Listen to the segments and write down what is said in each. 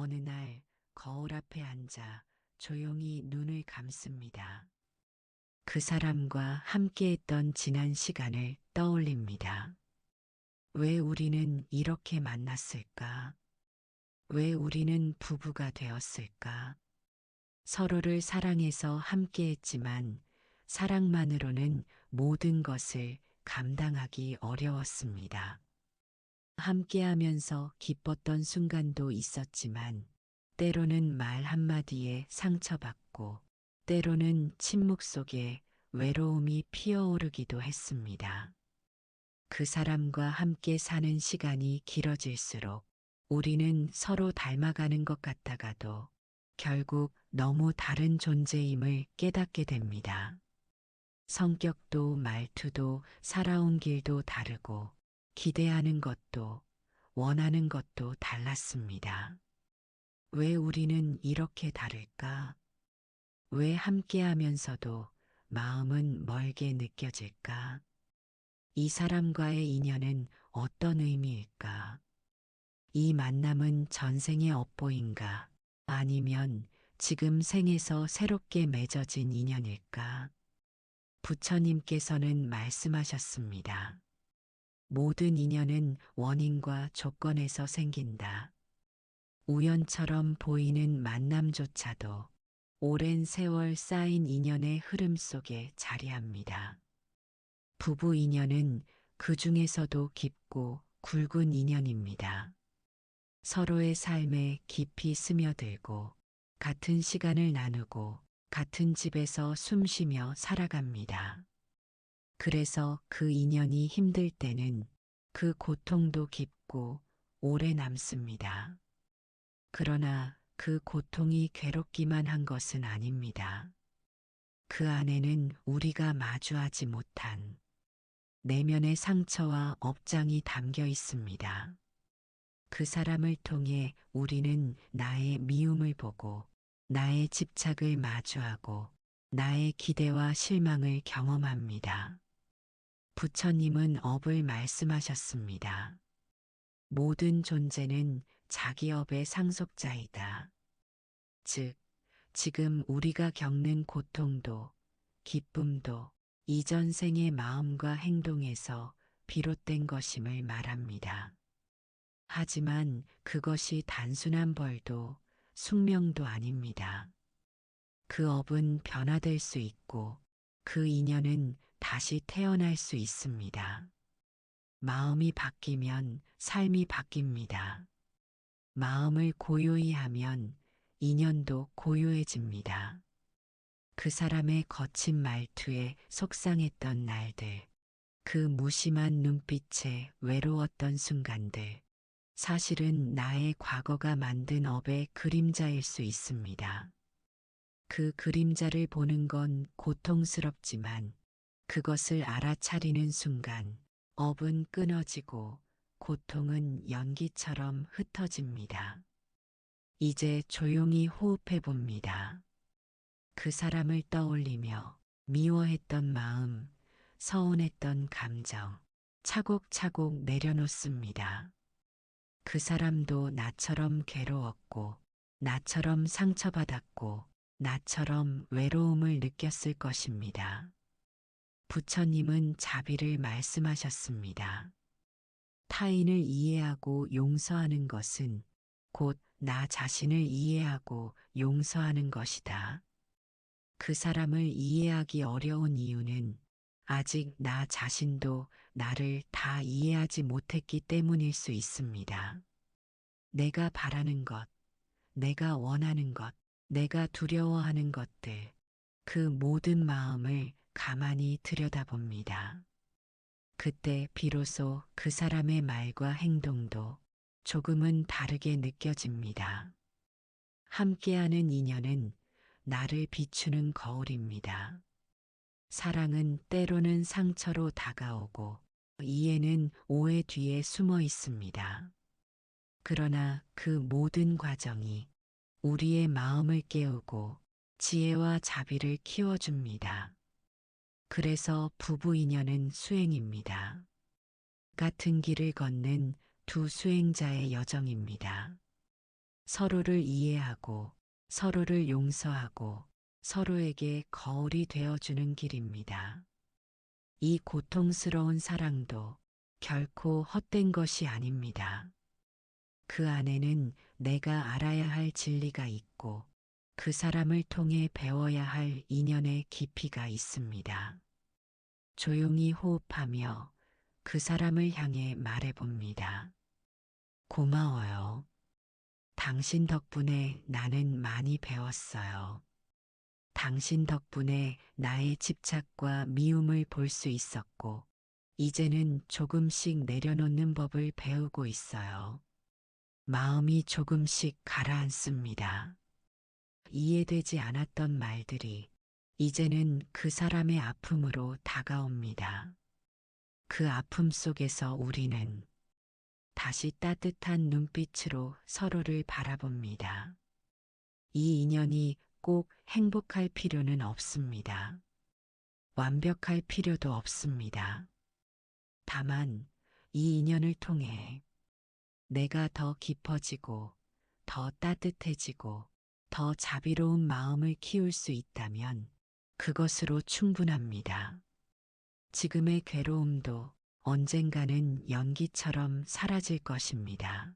어느 날 거울 앞에 앉아 조용히 눈을 감습니다. 그 사람과 함께했던 지난 시간을 떠올립니다. 왜 우리는 이렇게 만났을까? 왜 우리는 부부가 되었을까? 서로를 사랑해서 함께했지만 사랑만으로는 모든 것을 감당하기 어려웠습니다. 함께하면서 기뻤던 순간도 있었지만 때로는 말 한마디에 상처받고 때로는 침묵 속에 외로움이 피어오르기도 했습니다. 그 사람과 함께 사는 시간이 길어질수록 우리는 서로 닮아가는 것 같다가도 결국 너무 다른 존재임을 깨닫게 됩니다. 성격도 말투도 살아온 길도 다르고 기대하는 것도 원하는 것도 달랐습니다. 왜 우리는 이렇게 다를까? 왜 함께하면서도 마음은 멀게 느껴질까? 이 사람과의 인연은 어떤 의미일까? 이 만남은 전생의 업보인가? 아니면 지금 생에서 새롭게 맺어진 인연일까? 부처님께서는 말씀하셨습니다. 모든 인연은 원인과 조건에서 생긴다. 우연처럼 보이는 만남조차도 오랜 세월 쌓인 인연의 흐름 속에 자리합니다. 부부 인연은 그 중에서도 깊고 굵은 인연입니다. 서로의 삶에 깊이 스며들고 같은 시간을 나누고 같은 집에서 숨쉬며 살아갑니다. 그래서 그 인연이 힘들 때는 그 고통도 깊고 오래 남습니다. 그러나 그 고통이 괴롭기만 한 것은 아닙니다. 그 안에는 우리가 마주하지 못한 내면의 상처와 업장이 담겨 있습니다. 그 사람을 통해 우리는 나의 미움을 보고 나의 집착을 마주하고 나의 기대와 실망을 경험합니다. 부처님은 업을 말씀하셨습니다. 모든 존재는 자기 업의 상속자이다. 즉, 지금 우리가 겪는 고통도 기쁨도 이전 생의 마음과 행동에서 비롯된 것임을 말합니다. 하지만 그것이 단순한 벌도 숙명도 아닙니다. 그 업은 변화될 수 있고 그 인연은 다시 태어날 수 있습니다. 마음이 바뀌면 삶이 바뀝니다. 마음을 고요히 하면 인연도 고요해집니다. 그 사람의 거친 말투에 속상했던 날들, 그 무심한 눈빛에 외로웠던 순간들, 사실은 나의 과거가 만든 업의 그림자일 수 있습니다. 그 그림자를 보는 건 고통스럽지만 그것을 알아차리는 순간 업은 끊어지고 고통은 연기처럼 흩어집니다. 이제 조용히 호흡해 봅니다. 그 사람을 떠올리며 미워했던 마음, 서운했던 감정, 차곡차곡 내려놓습니다. 그 사람도 나처럼 괴로웠고, 나처럼 상처받았고, 나처럼 외로움을 느꼈을 것입니다. 부처님은 자비를 말씀하셨습니다. 타인을 이해하고 용서하는 것은 곧 나 자신을 이해하고 용서하는 것이다. 그 사람을 이해하기 어려운 이유는 아직 나 자신도 나를 다 이해하지 못했기 때문일 수 있습니다. 내가 바라는 것, 내가 원하는 것, 내가 두려워하는 것들, 그 모든 마음을 가만히 들여다봅니다. 그때 비로소 그 사람의 말과 행동도 조금은 다르게 느껴집니다. 함께하는 인연은 나를 비추는 거울입니다. 사랑은 때로는 상처로 다가오고 이해는 오해 뒤에 숨어 있습니다. 그러나 그 모든 과정이 우리의 마음을 깨우고 지혜와 자비를 키워줍니다. 그래서 부부 인연은 수행입니다. 같은 길을 걷는 두 수행자의 여정입니다. 서로를 이해하고 서로를 용서하고 서로에게 거울이 되어주는 길입니다. 이 고통스러운 사랑도 결코 헛된 것이 아닙니다. 그 안에는 내가 알아야 할 진리가 있고 그 사람을 통해 배워야 할 인연의 깊이가 있습니다. 조용히 호흡하며 그 사람을 향해 말해봅니다. 고마워요. 당신 덕분에 나는 많이 배웠어요. 당신 덕분에 나의 집착과 미움을 볼 수 있었고, 이제는 조금씩 내려놓는 법을 배우고 있어요. 마음이 조금씩 가라앉습니다. 이해되지 않았던 말들이 이제는 그 사람의 아픔으로 다가옵니다. 그 아픔 속에서 우리는 다시 따뜻한 눈빛으로 서로를 바라봅니다. 이 인연이 꼭 행복할 필요는 없습니다. 완벽할 필요도 없습니다. 다만 이 인연을 통해 내가 더 깊어지고 더 따뜻해지고 더 자비로운 마음을 키울 수 있다면 그것으로 충분합니다. 지금의 괴로움도 언젠가는 연기처럼 사라질 것입니다.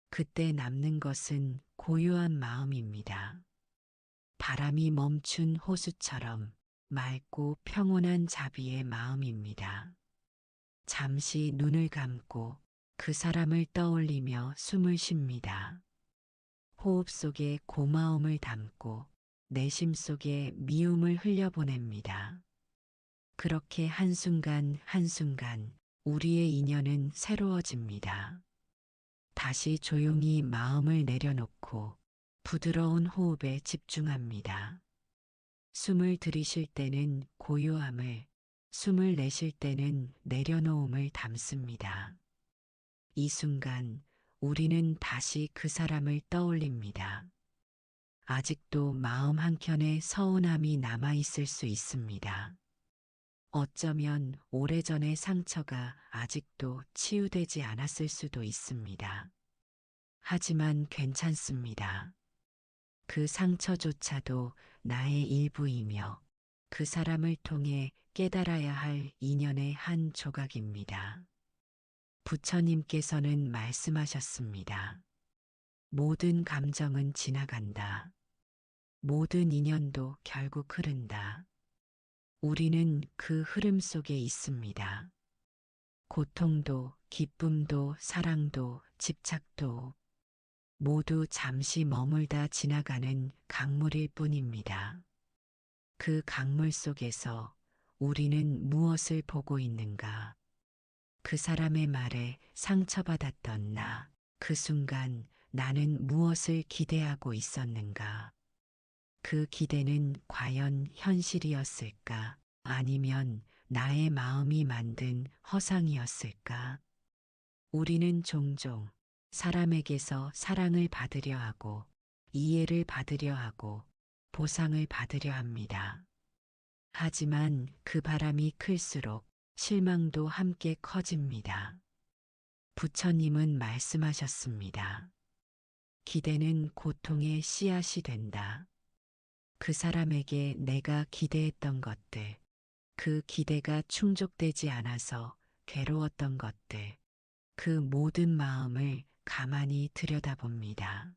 그때 남는 것은 고요한 마음입니다. 바람이 멈춘 호수처럼 맑고 평온한 자비의 마음입니다. 잠시 눈을 감고 그 사람을 떠올리며 숨을 쉽니다. 호흡 속에 고마움을 담고 내심 속에 미움을 흘려보냅니다. 그렇게 한순간 한순간 우리의 인연은 새로워집니다. 다시 조용히 마음을 내려놓고 부드러운 호흡에 집중합니다. 숨을 들이쉴 때는 고요함을, 숨을 내쉴 때는 내려놓음을 담습니다. 이 순간 우리는 다시 그 사람을 떠올립니다. 아직도 마음 한켠에 서운함이 남아있을 수 있습니다. 어쩌면 오래전의 상처가 아직도 치유되지 않았을 수도 있습니다. 하지만 괜찮습니다. 그 상처조차도 나의 일부이며 그 사람을 통해 깨달아야 할 인연의 한 조각입니다. 부처님께서는 말씀하셨습니다. 모든 감정은 지나간다. 모든 인연도 결국 흐른다. 우리는 그 흐름 속에 있습니다. 고통도, 기쁨도, 사랑도, 집착도 모두 잠시 머물다 지나가는 강물일 뿐입니다. 그 강물 속에서 우리는 무엇을 보고 있는가? 그 사람의 말에 상처받았던 나, 그 순간 나는 무엇을 기대하고 있었는가? 그 기대는 과연 현실이었을까? 아니면 나의 마음이 만든 허상이었을까? 우리는 종종 사람에게서 사랑을 받으려 하고, 이해를 받으려 하고, 보상을 받으려 합니다. 하지만 그 바람이 클수록 실망도 함께 커집니다. 부처님은 말씀하셨습니다. 기대는 고통의 씨앗이 된다. 그 사람에게 내가 기대했던 것들, 그 기대가 충족되지 않아서 괴로웠던 것들, 그 모든 마음을 가만히 들여다봅니다.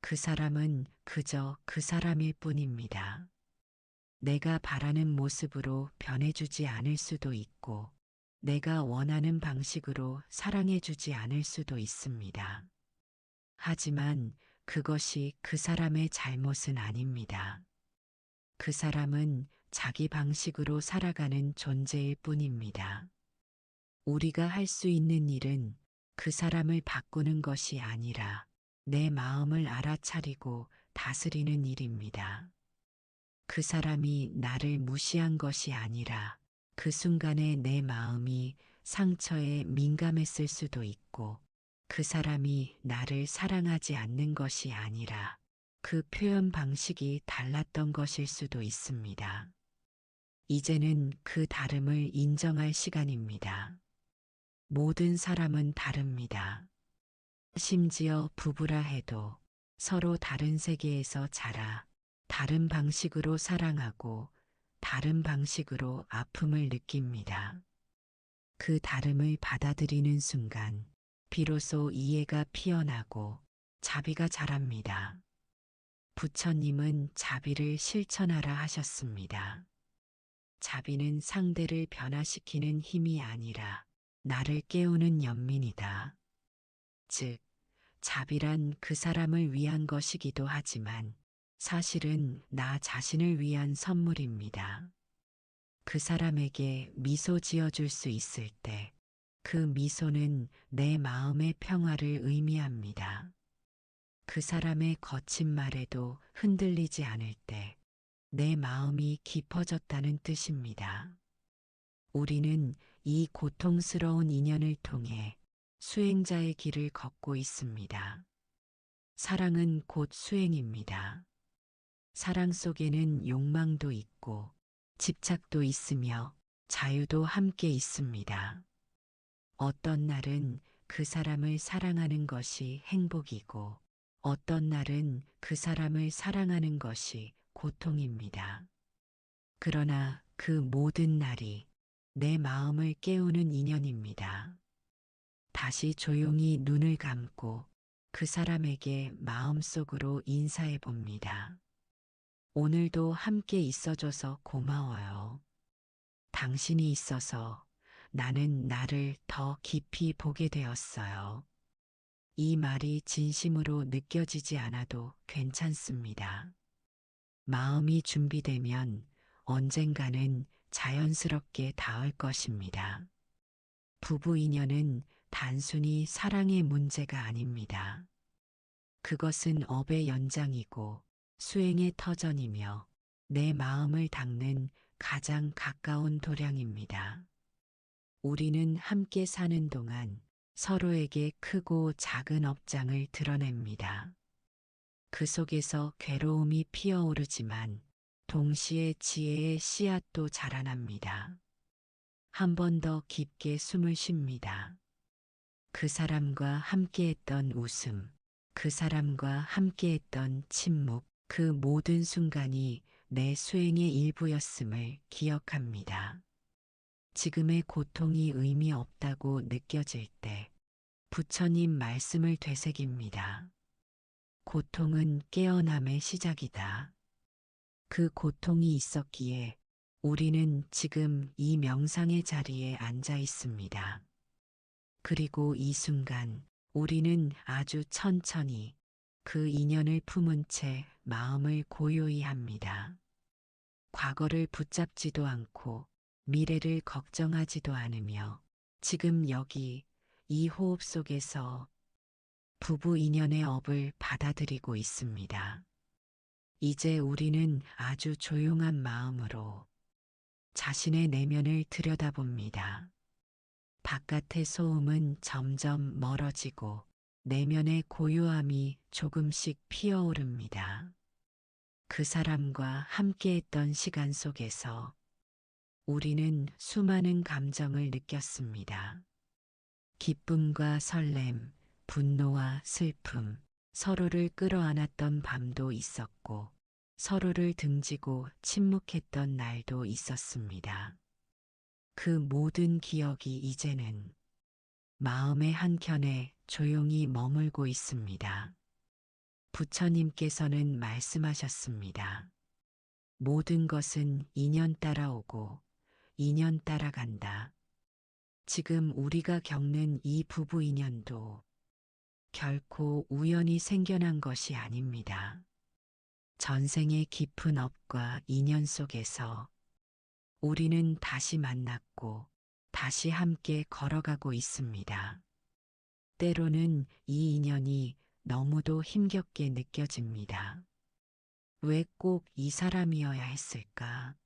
그 사람은 그저 그 사람일 뿐입니다. 내가 바라는 모습으로 변해주지 않을 수도 있고, 내가 원하는 방식으로 사랑해주지 않을 수도 있습니다. 하지만 그것이 그 사람의 잘못은 아닙니다. 그 사람은 자기 방식으로 살아가는 존재일 뿐입니다. 우리가 할 수 있는 일은 그 사람을 바꾸는 것이 아니라 내 마음을 알아차리고 다스리는 일입니다. 그 사람이 나를 무시한 것이 아니라 그 순간에 내 마음이 상처에 민감했을 수도 있고 그 사람이 나를 사랑하지 않는 것이 아니라 그 표현 방식이 달랐던 것일 수도 있습니다. 이제는 그 다름을 인정할 시간입니다. 모든 사람은 다릅니다. 심지어 부부라 해도 서로 다른 세계에서 자라 다른 방식으로 사랑하고 다른 방식으로 아픔을 느낍니다. 그 다름을 받아들이는 순간 비로소 이해가 피어나고 자비가 자랍니다. 부처님은 자비를 실천하라 하셨습니다. 자비는 상대를 변화시키는 힘이 아니라 나를 깨우는 연민이다. 즉, 자비란 그 사람을 위한 것이기도 하지만 사실은 나 자신을 위한 선물입니다. 그 사람에게 미소 지어줄 수 있을 때 그 미소는 내 마음의 평화를 의미합니다. 그 사람의 거친 말에도 흔들리지 않을 때 내 마음이 깊어졌다는 뜻입니다. 우리는 이 고통스러운 인연을 통해 수행자의 길을 걷고 있습니다. 사랑은 곧 수행입니다. 사랑 속에는 욕망도 있고 집착도 있으며 자유도 함께 있습니다. 어떤 날은 그 사람을 사랑하는 것이 행복이고 어떤 날은 그 사람을 사랑하는 것이 고통입니다. 그러나 그 모든 날이 내 마음을 깨우는 인연입니다. 다시 조용히 눈을 감고 그 사람에게 마음속으로 인사해 봅니다. 오늘도 함께 있어줘서 고마워요. 당신이 있어서 나는 나를 더 깊이 보게 되었어요. 이 말이 진심으로 느껴지지 않아도 괜찮습니다. 마음이 준비되면 언젠가는 자연스럽게 닿을 것입니다. 부부 인연은 단순히 사랑의 문제가 아닙니다. 그것은 업의 연장이고 수행의 터전이며 내 마음을 닦는 가장 가까운 도량입니다. 우리는 함께 사는 동안 서로에게 크고 작은 업장을 드러냅니다. 그 속에서 괴로움이 피어오르지만 동시에 지혜의 씨앗도 자라납니다. 한 번 더 깊게 숨을 쉽니다. 그 사람과 함께했던 웃음, 그 사람과 함께했던 침묵, 그 모든 순간이 내 수행의 일부였음을 기억합니다. 지금의 고통이 의미 없다고 느껴질 때 부처님 말씀을 되새깁니다. 고통은 깨어남의 시작이다. 그 고통이 있었기에 우리는 지금 이 명상의 자리에 앉아 있습니다. 그리고 이 순간 우리는 아주 천천히 그 인연을 품은 채 마음을 고요히 합니다. 과거를 붙잡지도 않고 미래를 걱정하지도 않으며 지금 여기 이 호흡 속에서 부부 인연의 업을 받아들이고 있습니다. 이제 우리는 아주 조용한 마음으로 자신의 내면을 들여다봅니다. 바깥의 소음은 점점 멀어지고 내면의 고요함이 조금씩 피어오릅니다. 그 사람과 함께했던 시간 속에서 우리는 수많은 감정을 느꼈습니다. 기쁨과 설렘, 분노와 슬픔, 서로를 끌어안았던 밤도 있었고, 서로를 등지고 침묵했던 날도 있었습니다. 그 모든 기억이 이제는 마음의 한켠에 조용히 머물고 있습니다. 부처님께서는 말씀하셨습니다. 모든 것은 인연 따라오고 인연 따라간다. 지금 우리가 겪는 이 부부 인연도 결코 우연히 생겨난 것이 아닙니다. 전생의 깊은 업과 인연 속에서 우리는 다시 만났고 다시 함께 걸어가고 있습니다. 때로는 이 인연이 너무도 힘겹게 느껴집니다. 왜 꼭 이 사람이어야 했을까?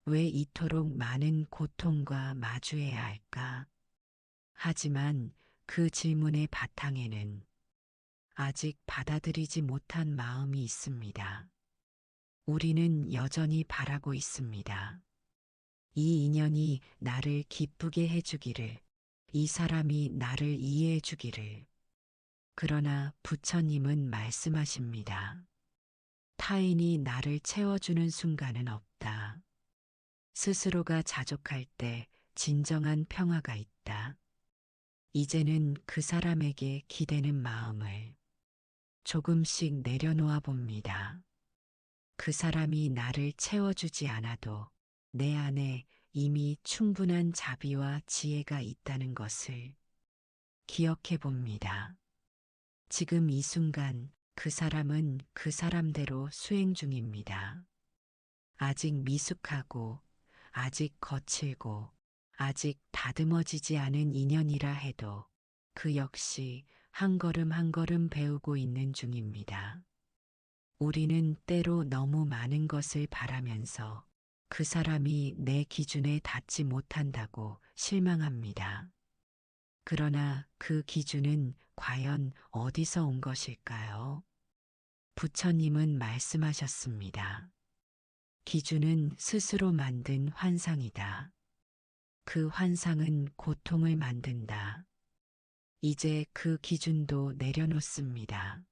왜 이토록 많은 고통과 마주해야 할까? 하지만 그 질문의 바탕에는 아직 받아들이지 못한 마음이 있습니다. 우리는 여전히 바라고 있습니다. 이 인연이 나를 기쁘게 해주기를, 이 사람이 나를 이해해주기를, 그러나 부처님은 말씀하십니다. 타인이 나를 채워주는 순간은 없다. 스스로가 자족할 때 진정한 평화가 있다. 이제는 그 사람에게 기대는 마음을 조금씩 내려놓아 봅니다. 그 사람이 나를 채워주지 않아도 내 안에 이미 충분한 자비와 지혜가 있다는 것을 기억해 봅니다. 지금 이 순간 그 사람은 그 사람대로 수행 중입니다. 아직 미숙하고, 아직 거칠고, 아직 다듬어지지 않은 인연이라 해도 그 역시 한 걸음 한 걸음 배우고 있는 중입니다. 우리는 때로 너무 많은 것을 바라면서 그 사람이 내 기준에 닿지 못한다고 실망합니다. 그러나 그 기준은 과연 어디서 온 것일까요? 부처님은 말씀하셨습니다. 기준은 스스로 만든 환상이다. 그 환상은 고통을 만든다. 이제 그 기준도 내려놓습니다.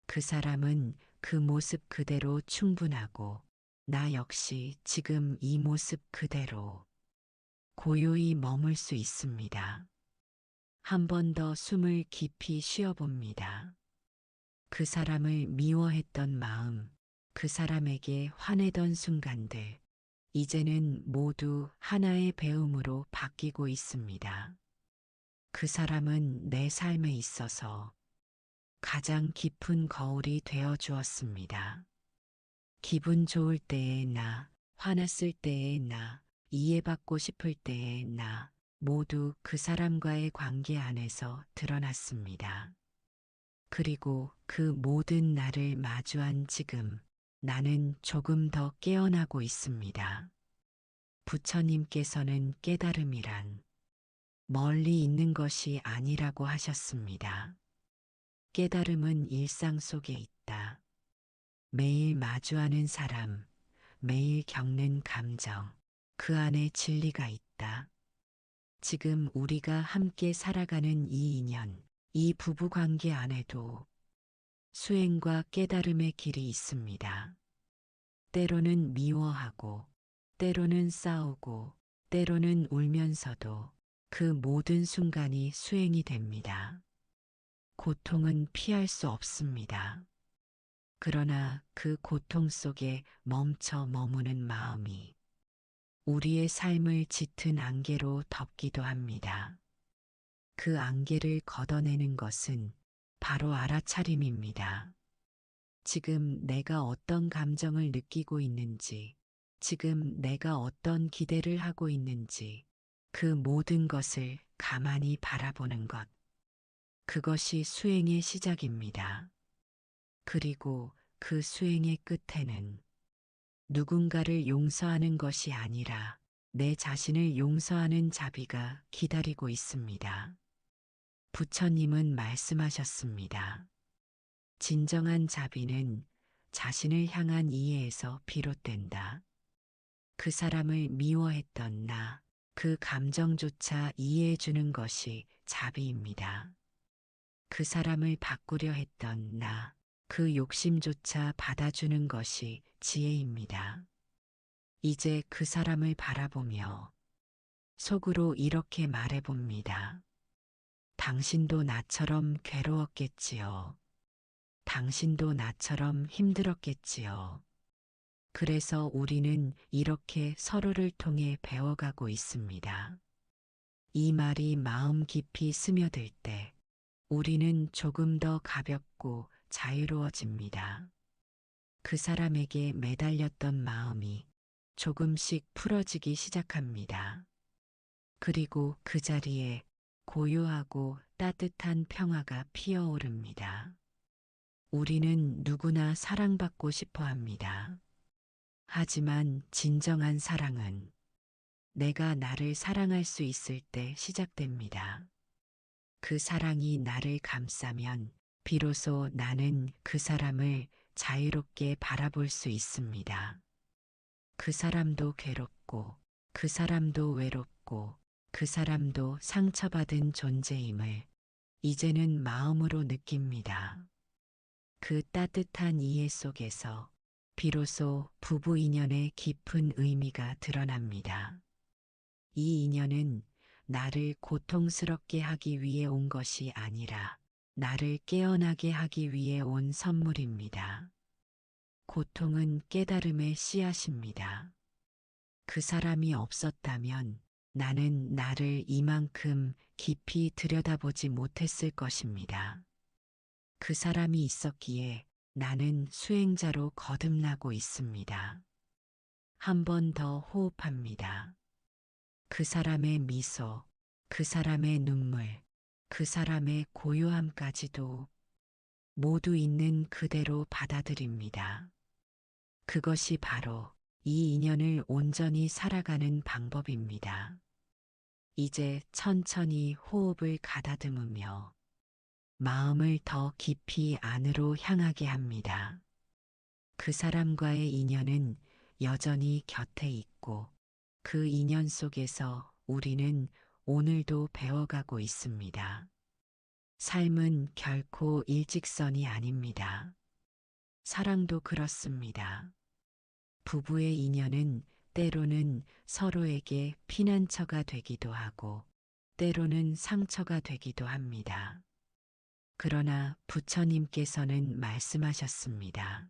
그 사람은 그 모습 그대로 충분하고 나 역시 지금 이 모습 그대로 고요히 머물 수 있습니다. 한 번 더 숨을 깊이 쉬어봅니다. 그 사람을 미워했던 마음, 그 사람에게 화내던 순간들, 이제는 모두 하나의 배움으로 바뀌고 있습니다. 그 사람은 내 삶에 있어서 가장 깊은 거울이 되어 주었습니다. 기분 좋을 때의 나, 화났을 때의 나, 이해받고 싶을 때의 나, 모두 그 사람과의 관계 안에서 드러났습니다. 그리고 그 모든 나를 마주한 지금 나는 조금 더 깨어나고 있습니다. 부처님께서는 깨달음이란 멀리 있는 것이 아니라고 하셨습니다. 깨달음은 일상 속에 있다. 매일 마주하는 사람, 매일 겪는 감정, 그 안에 진리가 있다. 지금 우리가 함께 살아가는 이 인연, 이 부부 관계 안에도 수행과 깨달음의 길이 있습니다. 때로는 미워하고, 때로는 싸우고, 때로는 울면서도 그 모든 순간이 수행이 됩니다. 고통은 피할 수 없습니다. 그러나 그 고통 속에 멈춰 머무는 마음이 우리의 삶을 짙은 안개로 덮기도 합니다. 그 안개를 걷어내는 것은 바로 알아차림입니다. 지금 내가 어떤 감정을 느끼고 있는지, 지금 내가 어떤 기대를 하고 있는지, 그 모든 것을 가만히 바라보는 것. 그것이 수행의 시작입니다. 그리고 그 수행의 끝에는 누군가를 용서하는 것이 아니라 내 자신을 용서하는 자비가 기다리고 있습니다. 부처님은 말씀하셨습니다. 진정한 자비는 자신을 향한 이해에서 비롯된다. 그 사람을 미워했던 나, 그 감정조차 이해해 주는 것이 자비입니다. 그 사람을 바꾸려 했던 나, 그 욕심조차 받아주는 것이 지혜입니다. 이제 그 사람을 바라보며 속으로 이렇게 말해봅니다. 당신도 나처럼 괴로웠겠지요. 당신도 나처럼 힘들었겠지요. 그래서 우리는 이렇게 서로를 통해 배워가고 있습니다. 이 말이 마음 깊이 스며들 때 우리는 조금 더 가볍고 자유로워집니다. 그 사람에게 매달렸던 마음이 조금씩 풀어지기 시작합니다. 그리고 그 자리에 고요하고 따뜻한 평화가 피어오릅니다. 우리는 누구나 사랑받고 싶어 합니다. 하지만 진정한 사랑은 내가 나를 사랑할 수 있을 때 시작됩니다. 그 사랑이 나를 감싸면 비로소 나는 그 사람을 자유롭게 바라볼 수 있습니다. 그 사람도 괴롭고, 그 사람도 외롭고, 그 사람도 상처받은 존재임을 이제는 마음으로 느낍니다. 그 따뜻한 이해 속에서 비로소 부부 인연의 깊은 의미가 드러납니다. 이 인연은 나를 고통스럽게 하기 위해 온 것이 아니라 나를 깨어나게 하기 위해 온 선물입니다. 고통은 깨달음의 씨앗입니다. 그 사람이 없었다면 나는 나를 이만큼 깊이 들여다보지 못했을 것입니다. 그 사람이 있었기에 나는 수행자로 거듭나고 있습니다. 한 번 더 호흡합니다. 그 사람의 미소, 그 사람의 눈물, 그 사람의 고요함까지도 모두 있는 그대로 받아들입니다. 그것이 바로 이 인연을 온전히 살아가는 방법입니다. 이제 천천히 호흡을 가다듬으며 마음을 더 깊이 안으로 향하게 합니다. 그 사람과의 인연은 여전히 곁에 있고 그 인연 속에서 우리는 오늘도 배워가고 있습니다. 삶은 결코 일직선이 아닙니다. 사랑도 그렇습니다. 부부의 인연은 때로는 서로에게 피난처가 되기도 하고 때로는 상처가 되기도 합니다. 그러나 부처님께서는 말씀하셨습니다.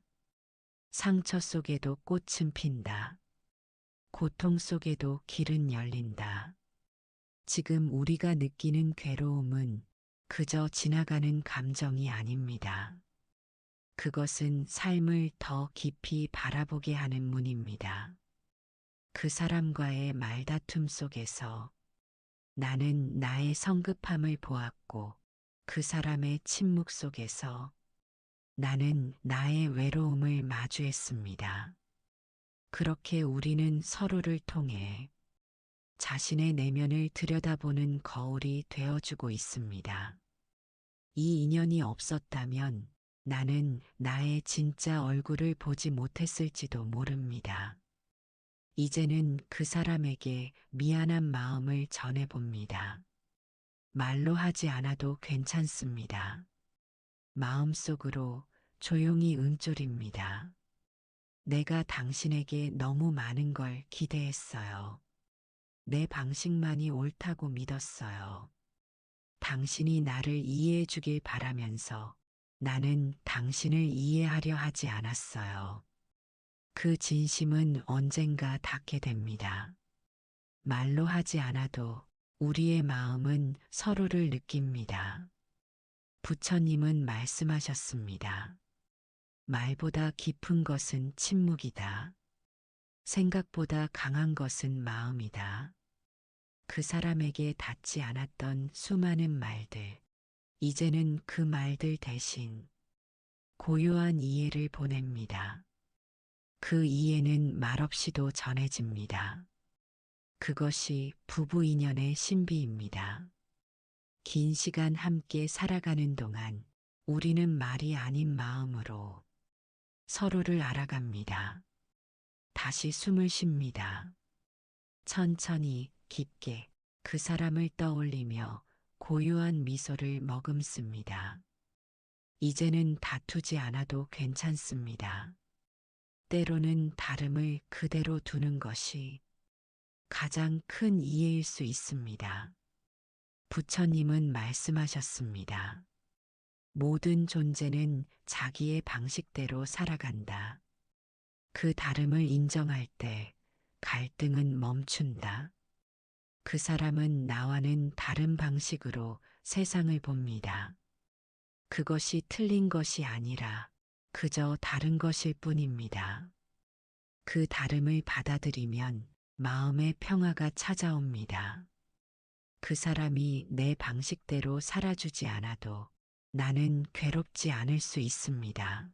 상처 속에도 꽃은 핀다. 고통 속에도 길은 열린다. 지금 우리가 느끼는 괴로움은 그저 지나가는 감정이 아닙니다. 그것은 삶을 더 깊이 바라보게 하는 문입니다. 그 사람과의 말다툼 속에서 나는 나의 성급함을 보았고 그 사람의 침묵 속에서 나는 나의 외로움을 마주했습니다. 그렇게 우리는 서로를 통해 자신의 내면을 들여다보는 거울이 되어주고 있습니다. 이 인연이 없었다면 나는 나의 진짜 얼굴을 보지 못했을지도 모릅니다. 이제는 그 사람에게 미안한 마음을 전해봅니다. 말로 하지 않아도 괜찮습니다. 마음속으로 조용히 응조립니다. 내가 당신에게 너무 많은 걸 기대했어요. 내 방식만이 옳다고 믿었어요. 당신이 나를 이해해 주길 바라면서 나는 당신을 이해하려 하지 않았어요. 그 진심은 언젠가 닿게 됩니다. 말로 하지 않아도 우리의 마음은 서로를 느낍니다. 부처님은 말씀하셨습니다. 말보다 깊은 것은 침묵이다. 생각보다 강한 것은 마음이다. 그 사람에게 닿지 않았던 수많은 말들, 이제는 그 말들 대신 고요한 이해를 보냅니다. 그 이해는 말없이도 전해집니다. 그것이 부부 인연의 신비입니다. 긴 시간 함께 살아가는 동안 우리는 말이 아닌 마음으로 서로를 알아갑니다. 다시 숨을 쉽니다. 천천히 깊게 그 사람을 떠올리며 고요한 미소를 머금습니다. 이제는 다투지 않아도 괜찮습니다. 때로는 다름을 그대로 두는 것이 가장 큰 이해일 수 있습니다. 부처님은 말씀하셨습니다. 모든 존재는 자기의 방식대로 살아간다. 그 다름을 인정할 때 갈등은 멈춘다. 그 사람은 나와는 다른 방식으로 세상을 봅니다. 그것이 틀린 것이 아니라 그저 다른 것일 뿐입니다. 그 다름을 받아들이면 마음의 평화가 찾아옵니다. 그 사람이 내 방식대로 살아주지 않아도 나는 괴롭지 않을 수 있습니다.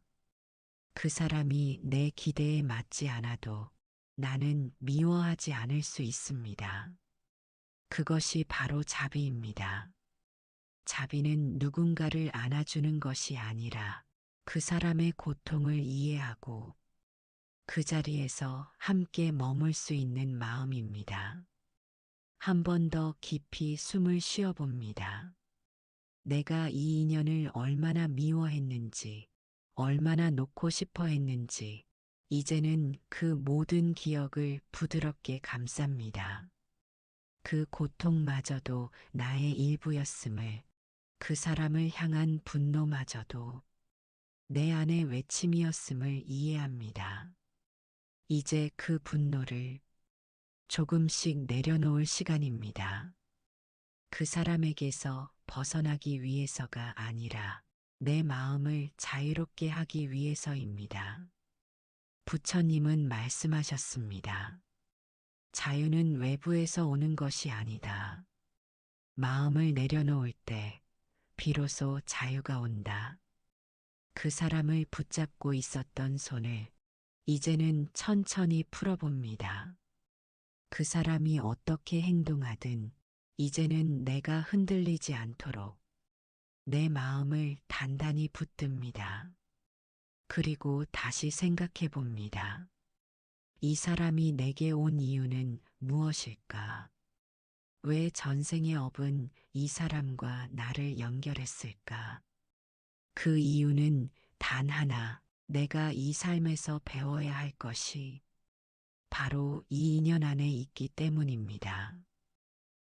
그 사람이 내 기대에 맞지 않아도 나는 미워하지 않을 수 있습니다. 그것이 바로 자비입니다. 자비는 누군가를 안아주는 것이 아니라 그 사람의 고통을 이해하고 그 자리에서 함께 머물 수 있는 마음입니다. 한 번 더 깊이 숨을 쉬어 봅니다. 내가 이 인연을 얼마나 미워했는지, 얼마나 놓고 싶어 했는지, 이제는 그 모든 기억을 부드럽게 감쌉니다. 그 고통마저도 나의 일부였음을, 그 사람을 향한 분노마저도 내 안의 외침이었음을 이해합니다. 이제 그 분노를 조금씩 내려놓을 시간입니다. 그 사람에게서 벗어나기 위해서가 아니라 내 마음을 자유롭게 하기 위해서입니다. 부처님은 말씀하셨습니다. 자유는 외부에서 오는 것이 아니다. 마음을 내려놓을 때 비로소 자유가 온다. 그 사람을 붙잡고 있었던 손을 이제는 천천히 풀어봅니다. 그 사람이 어떻게 행동하든 이제는 내가 흔들리지 않도록 내 마음을 단단히 붙듭니다. 그리고 다시 생각해 봅니다. 이 사람이 내게 온 이유는 무엇일까? 왜 전생의 업은 이 사람과 나를 연결했을까? 그 이유는 단 하나, 내가 이 삶에서 배워야 할 것이 바로 이 인연 안에 있기 때문입니다.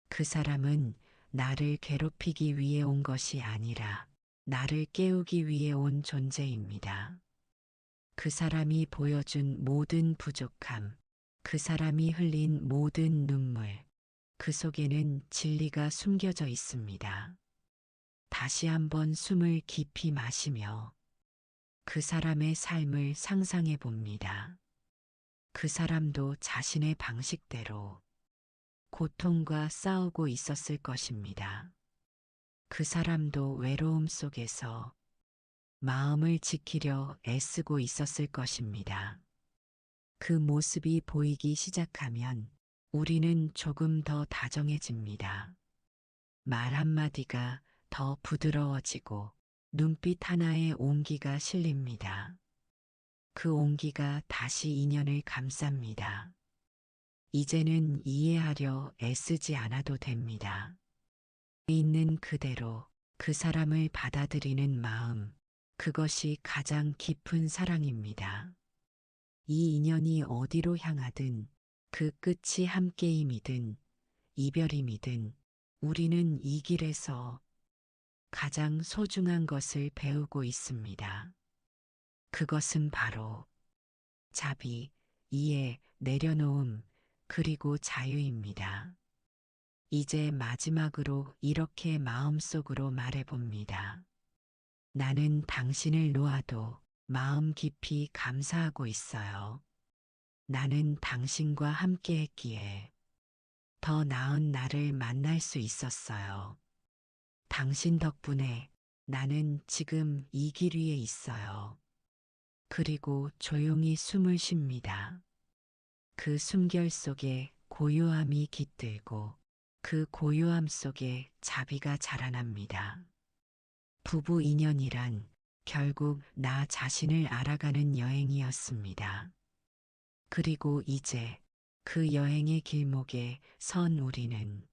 그 사람은 나를 괴롭히기 위해 온 것이 아니라 나를 깨우기 위해 온 존재입니다. 그 사람이 보여준 모든 부족함, 그 사람이 흘린 모든 눈물, 그 속에는 진리가 숨겨져 있습니다. 다시 한번 숨을 깊이 마시며 그 사람의 삶을 상상해 봅니다. 그 사람도 자신의 방식대로 고통과 싸우고 있었을 것입니다. 그 사람도 외로움 속에서 마음을 지키려 애쓰고 있었을 것입니다. 그 모습이 보이기 시작하면 우리는 조금 더 다정해집니다. 말 한마디가 더 부드러워지고 눈빛 하나에 온기가 실립니다. 그 온기가 다시 인연을 감쌉니다. 이제는 이해하려 애쓰지 않아도 됩니다. 있는 그대로 그 사람을 받아들이는 마음, 그것이 가장 깊은 사랑입니다. 이 인연이 어디로 향하든 그 끝이 함께임이든 이별임이든 우리는 이 길에서 가장 소중한 것을 배우고 있습니다. 그것은 바로 자비, 이해, 내려놓음, 그리고 자유입니다. 이제 마지막으로 이렇게 마음속으로 말해봅니다. 나는 당신을 놓아도 마음 깊이 감사하고 있어요. 나는 당신과 함께 했기에 더 나은 나를 만날 수 있었어요. 당신 덕분에 나는 지금 이 길 위에 있어요. 그리고 조용히 숨을 쉽니다. 그 숨결 속에 고요함이 깃들고 그 고요함 속에 자비가 자라납니다. 부부 인연이란 결국 나 자신을 알아가는 여행이었습니다. 그리고 이제 그 여행의 길목에 선 우리는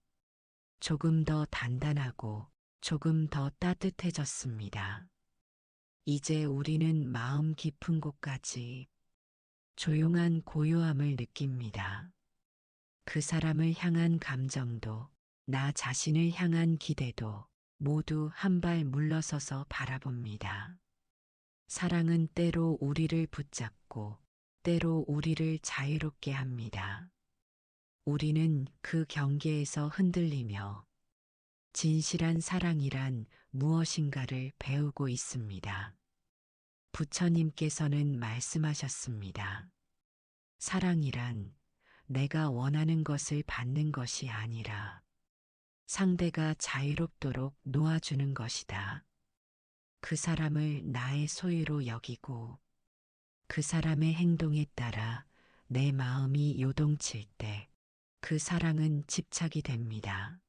조금 더 단단하고 조금 더 따뜻해졌습니다. 이제 우리는 마음 깊은 곳까지 조용한 고요함을 느낍니다. 그 사람을 향한 감정도 나 자신을 향한 기대도 모두 한 발 물러서서 바라봅니다. 사랑은 때로 우리를 붙잡고 때로 우리를 자유롭게 합니다. 우리는 그 경계에서 흔들리며 진실한 사랑이란 무엇인가를 배우고 있습니다. 부처님께서는 말씀하셨습니다. 사랑이란 내가 원하는 것을 받는 것이 아니라 상대가 자유롭도록 놓아주는 것이다. 그 사람을 나의 소유로 여기고 그 사람의 행동에 따라 내 마음이 요동칠 때 그 사랑은 집착이 됩니다.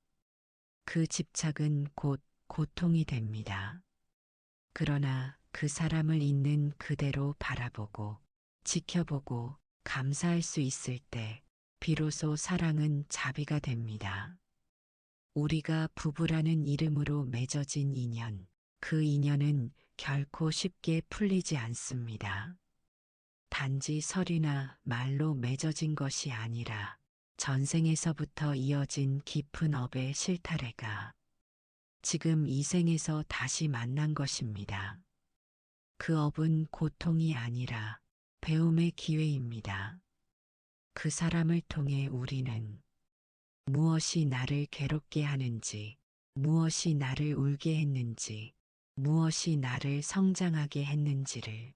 그 집착은 곧 고통이 됩니다. 그러나 그 사람을 있는 그대로 바라보고 지켜보고 감사할 수 있을 때 비로소 사랑은 자비가 됩니다. 우리가 부부라는 이름으로 맺어진 인연, 그 인연은 결코 쉽게 풀리지 않습니다. 단지 설이나 말로 맺어진 것이 아니라 전생에서부터 이어진 깊은 업의 실타래가 지금 이 생에서 다시 만난 것입니다. 그 업은 고통이 아니라 배움의 기회입니다. 그 사람을 통해 우리는 무엇이 나를 괴롭게 하는지, 무엇이 나를 울게 했는지, 무엇이 나를 성장하게 했는지를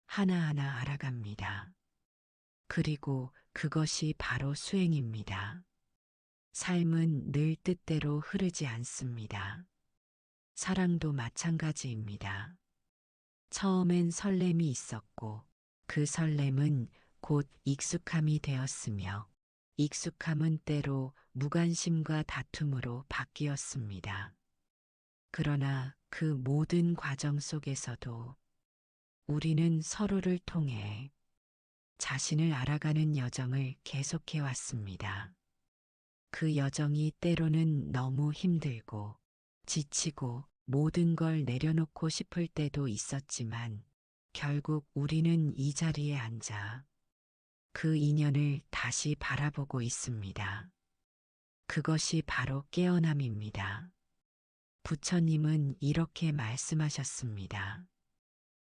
하나하나 알아갑니다. 그리고 그것이 바로 수행입니다. 삶은 늘 뜻대로 흐르지 않습니다. 사랑도 마찬가지입니다. 처음엔 설렘이 있었고 그 설렘은 곧 익숙함이 되었으며 익숙함은 때로 무관심과 다툼으로 바뀌었습니다. 그러나 그 모든 과정 속에서도 우리는 서로를 통해 자신을 알아가는 여정을 계속해 왔습니다. 그 여정이 때로는 너무 힘들고 지치고 모든 걸 내려놓고 싶을 때도 있었지만 결국 우리는 이 자리에 앉아 그 인연을 다시 바라보고 있습니다. 그것이 바로 깨어남입니다. 부처님은 이렇게 말씀하셨습니다.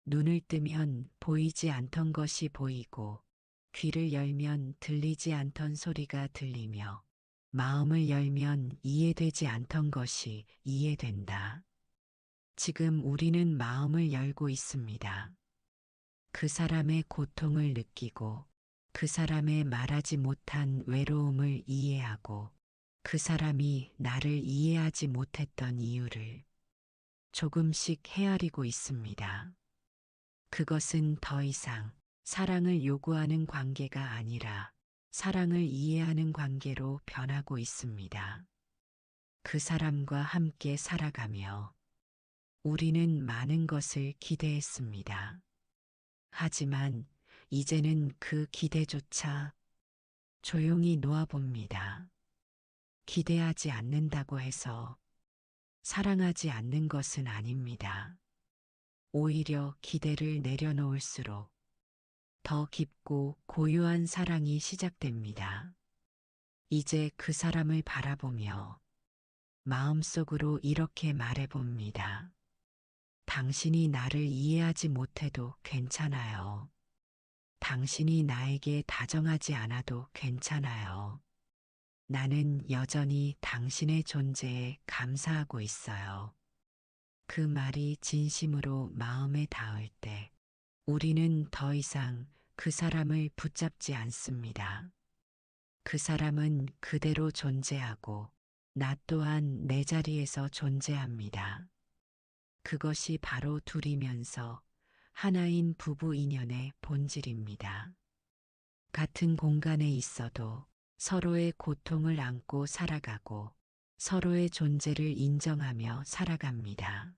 눈을 뜨면 보이지 않던 것이 보이고 귀를 열면 들리지 않던 소리가 들리며 마음을 열면 이해되지 않던 것이 이해된다. 지금 우리는 마음을 열고 있습니다. 그 사람의 고통을 느끼고 그 사람의 말하지 못한 외로움을 이해하고 그 사람이 나를 이해하지 못했던 이유를 조금씩 헤아리고 있습니다. 그것은 더 이상 사랑을 요구하는 관계가 아니라 사랑을 이해하는 관계로 변하고 있습니다. 그 사람과 함께 살아가며 우리는 많은 것을 기대했습니다. 하지만 이제는 그 기대조차 조용히 놓아봅니다. 기대하지 않는다고 해서 사랑하지 않는 것은 아닙니다. 오히려 기대를 내려놓을수록 더 깊고 고유한 사랑이 시작됩니다. 이제 그 사람을 바라보며 마음속으로 이렇게 말해봅니다. 당신이 나를 이해하지 못해도 괜찮아요. 당신이 나에게 다정하지 않아도 괜찮아요. 나는 여전히 당신의 존재에 감사하고 있어요. 그 말이 진심으로 마음에 닿을 때 우리는 더 이상 그 사람을 붙잡지 않습니다. 그 사람은 그대로 존재하고 나 또한 내 자리에서 존재합니다. 그것이 바로 둘이면서 하나인 부부 인연의 본질입니다. 같은 공간에 있어도 서로의 고통을 안고 살아가고 서로의 존재를 인정하며 살아갑니다.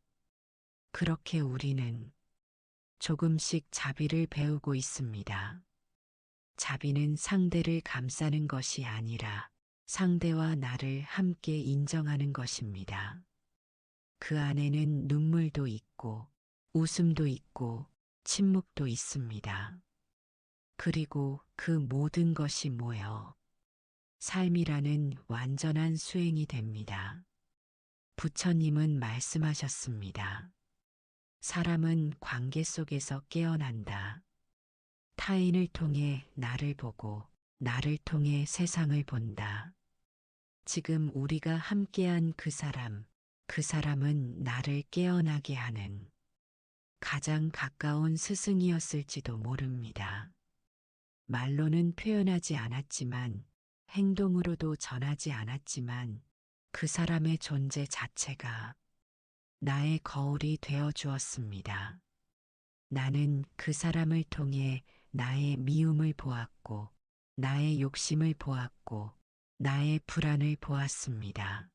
그렇게 우리는 조금씩 자비를 배우고 있습니다. 자비는 상대를 감싸는 것이 아니라 상대와 나를 함께 인정하는 것입니다. 그 안에는 눈물도 있고 웃음도 있고 침묵도 있습니다. 그리고 그 모든 것이 모여 삶이라는 완전한 수행이 됩니다. 부처님은 말씀하셨습니다. 사람은 관계 속에서 깨어난다. 타인을 통해 나를 보고 나를 통해 세상을 본다. 지금 우리가 함께한 그 사람은 나를 깨어나게 하는 가장 가까운 스승이었을지도 모릅니다. 말로는 표현하지 않았지만 행동으로도 전하지 않았지만 그 사람의 존재 자체가 나의 거울이 되어 주었습니다. 나는 그 사람을 통해 나의 미움을 보았고 나의 욕심을 보았고 나의 불안을 보았습니다.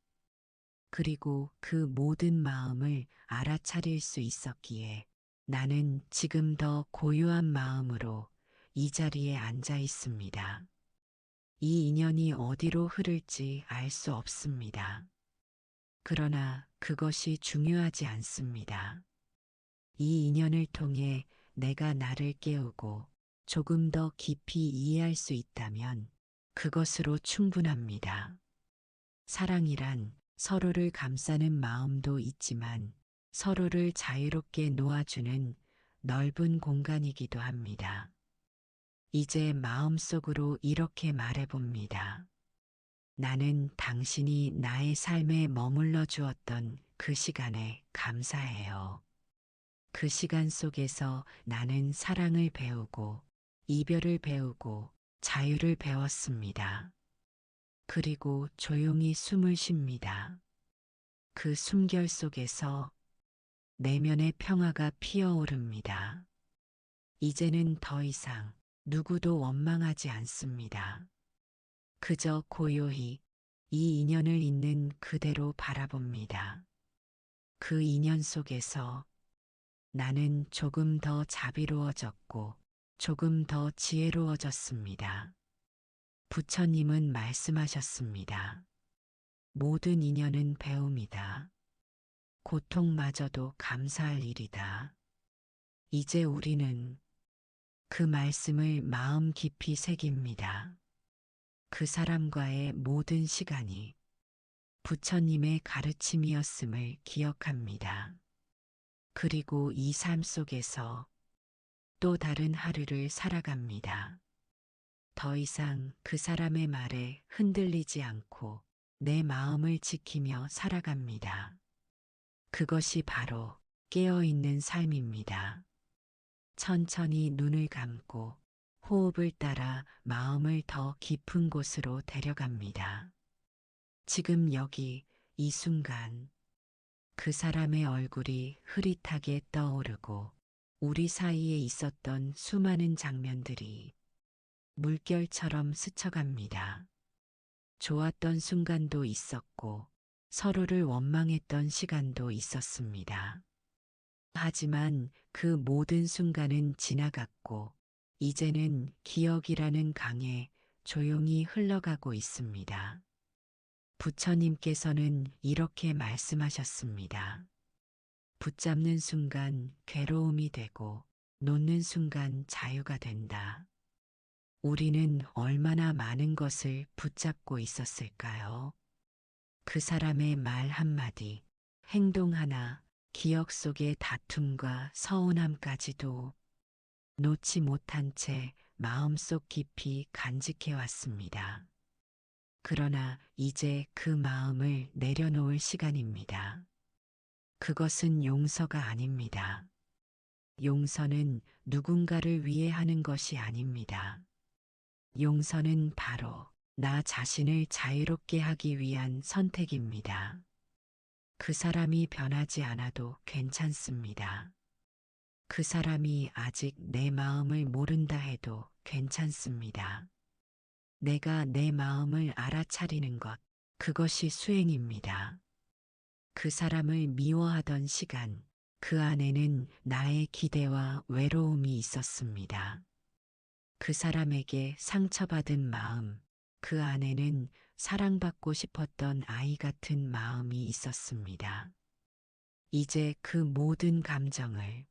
그리고 그 모든 마음을 알아차릴 수 있었기에 나는 지금 더 고요한 마음으로 이 자리에 앉아 있습니다. 이 인연이 어디로 흐를지 알 수 없습니다. 그러나 그것이 중요하지 않습니다. 이 인연을 통해 내가 나를 깨우고 조금 더 깊이 이해할 수 있다면 그것으로 충분합니다. 사랑이란 서로를 감싸는 마음도 있지만 서로를 자유롭게 놓아주는 넓은 공간이기도 합니다. 이제 마음속으로 이렇게 말해봅니다. 나는 당신이 나의 삶에 머물러 주었던 그 시간에 감사해요. 그 시간 속에서 나는 사랑을 배우고 이별을 배우고 자유를 배웠습니다. 그리고 조용히 숨을 쉽니다. 그 숨결 속에서 내면의 평화가 피어오릅니다. 이제는 더 이상 누구도 원망하지 않습니다. 그저 고요히 이 인연을 있는 그대로 바라봅니다. 그 인연 속에서 나는 조금 더 자비로워졌고 조금 더 지혜로워졌습니다. 부처님은 말씀하셨습니다. 모든 인연은 배움이다. 고통마저도 감사할 일이다. 이제 우리는 그 말씀을 마음 깊이 새깁니다. 그 사람과의 모든 시간이 부처님의 가르침이었음을 기억합니다. 그리고 이 삶 속에서 또 다른 하루를 살아갑니다. 더 이상 그 사람의 말에 흔들리지 않고 내 마음을 지키며 살아갑니다. 그것이 바로 깨어있는 삶입니다. 천천히 눈을 감고 호흡을 따라 마음을 더 깊은 곳으로 데려갑니다. 지금 여기 이 순간 그 사람의 얼굴이 흐릿하게 떠오르고 우리 사이에 있었던 수많은 장면들이 물결처럼 스쳐갑니다. 좋았던 순간도 있었고 서로를 원망했던 시간도 있었습니다. 하지만 그 모든 순간은 지나갔고 이제는 기억이라는 강에 조용히 흘러가고 있습니다. 부처님께서는 이렇게 말씀하셨습니다. 붙잡는 순간 괴로움이 되고 놓는 순간 자유가 된다. 우리는 얼마나 많은 것을 붙잡고 있었을까요? 그 사람의 말 한마디, 행동 하나, 기억 속의 다툼과 서운함까지도 놓지 못한 채 마음속 깊이 간직해 왔습니다. 그러나 이제 그 마음을 내려놓을 시간입니다. 그것은 용서가 아닙니다. 용서는 누군가를 위해 하는 것이 아닙니다. 용서는 바로 나 자신을 자유롭게 하기 위한 선택입니다. 그 사람이 변하지 않아도 괜찮습니다. 그 사람이 아직 내 마음을 모른다 해도 괜찮습니다. 내가 내 마음을 알아차리는 것, 그것이 수행입니다. 그 사람을 미워하던 시간, 그 안에는 나의 기대와 외로움이 있었습니다. 그 사람에게 상처받은 마음, 그 안에는 사랑받고 싶었던 아이 같은 마음이 있었습니다. 이제 그 모든 감정을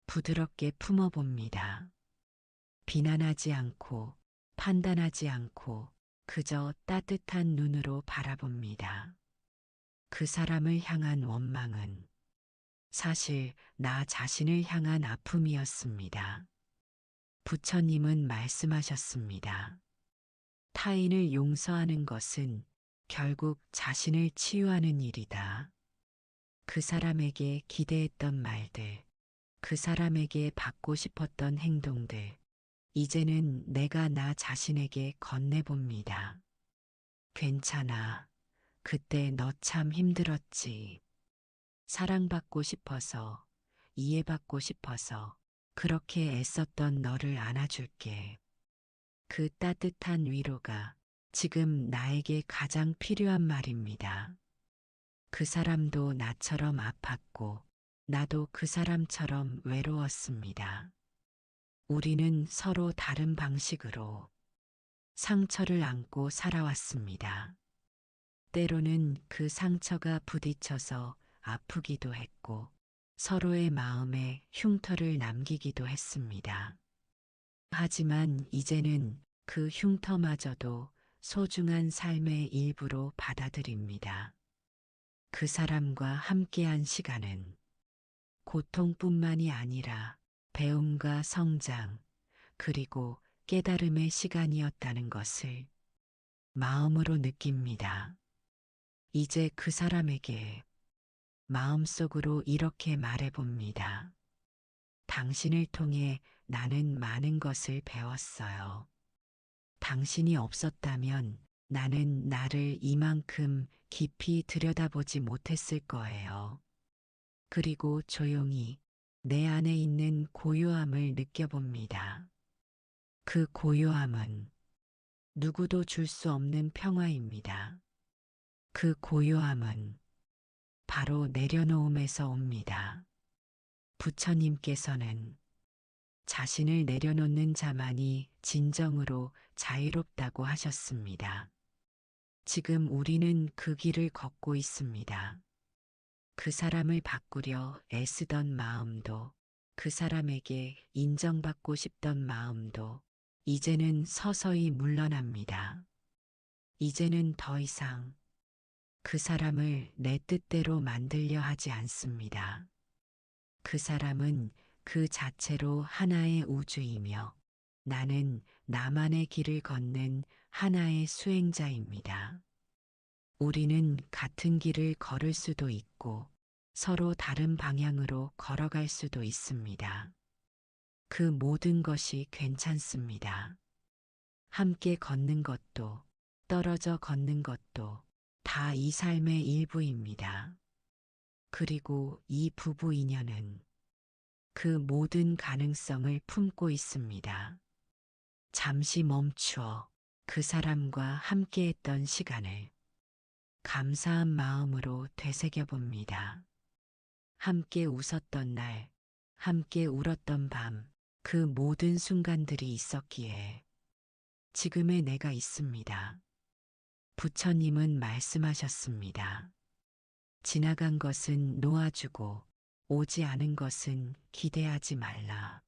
부드럽게 품어봅니다. 비난하지 않고 판단하지 않고 그저 따뜻한 눈으로 바라봅니다. 그 사람을 향한 원망은 사실 나 자신을 향한 아픔이었습니다. 부처님은 말씀하셨습니다. 타인을 용서하는 것은 결국 자신을 치유하는 일이다. 그 사람에게 기대했던 말들, 그 사람에게 받고 싶었던 행동들, 이제는 내가 나 자신에게 건네봅니다. 괜찮아. 그때 너 참 힘들었지. 사랑받고 싶어서, 이해받고 싶어서, 그렇게 애썼던 너를 안아줄게. 그 따뜻한 위로가 지금 나에게 가장 필요한 말입니다. 그 사람도 나처럼 아팠고, 나도 그 사람처럼 외로웠습니다. 우리는 서로 다른 방식으로 상처를 안고 살아왔습니다. 때로는 그 상처가 부딪혀서 아프기도 했고 서로의 마음에 흉터를 남기기도 했습니다. 하지만 이제는 그 흉터마저도 소중한 삶의 일부로 받아들입니다. 그 사람과 함께한 시간은 고통뿐만이 아니라 배움과 성장, 그리고 깨달음의 시간이었다는 것을 마음으로 느낍니다. 이제 그 사람에게 마음속으로 이렇게 말해봅니다. 당신을 통해 나는 많은 것을 배웠어요. 당신이 없었다면 나는 나를 이만큼 깊이 들여다보지 못했을 거예요. 그리고 조용히 내 안에 있는 고요함을 느껴봅니다. 그 고요함은 누구도 줄 수 없는 평화입니다. 그 고요함은 바로 내려놓음에서 옵니다. 부처님께서는 자신을 내려놓는 자만이 진정으로 자유롭다고 하셨습니다. 지금 우리는 그 길을 걷고 있습니다. 그 사람을 바꾸려 애쓰던 마음도, 그 사람에게 인정받고 싶던 마음도 이제는 서서히 물러납니다. 이제는 더 이상 그 사람을 내 뜻대로 만들려 하지 않습니다. 그 사람은 그 자체로 하나의 우주이며 나는 나만의 길을 걷는 하나의 수행자입니다. 우리는 같은 길을 걸을 수도 있고 서로 다른 방향으로 걸어갈 수도 있습니다. 그 모든 것이 괜찮습니다. 함께 걷는 것도 떨어져 걷는 것도 다 이 삶의 일부입니다. 그리고 이 부부 인연은 그 모든 가능성을 품고 있습니다. 잠시 멈추어 그 사람과 함께했던 시간을 감사한 마음으로 되새겨 봅니다. 함께 웃었던 날, 함께 울었던 밤, 그 모든 순간들이 있었기에 지금의 내가 있습니다. 부처님은 말씀하셨습니다. 지나간 것은 놓아주고 오지 않은 것은 기대하지 말라.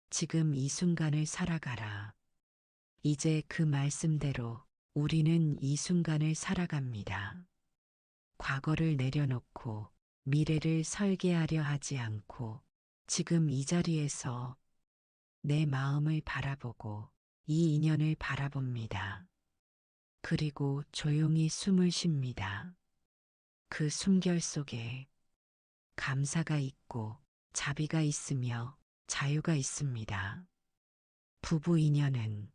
지금 이 순간을 살아가라. 이제 그 말씀대로 우리는 이 순간을 살아갑니다. 과거를 내려놓고 미래를 설계하려 하지 않고 지금 이 자리에서 내 마음을 바라보고 이 인연을 바라봅니다. 그리고 조용히 숨을 쉽니다. 그 숨결 속에 감사가 있고 자비가 있으며 자유가 있습니다. 부부 인연은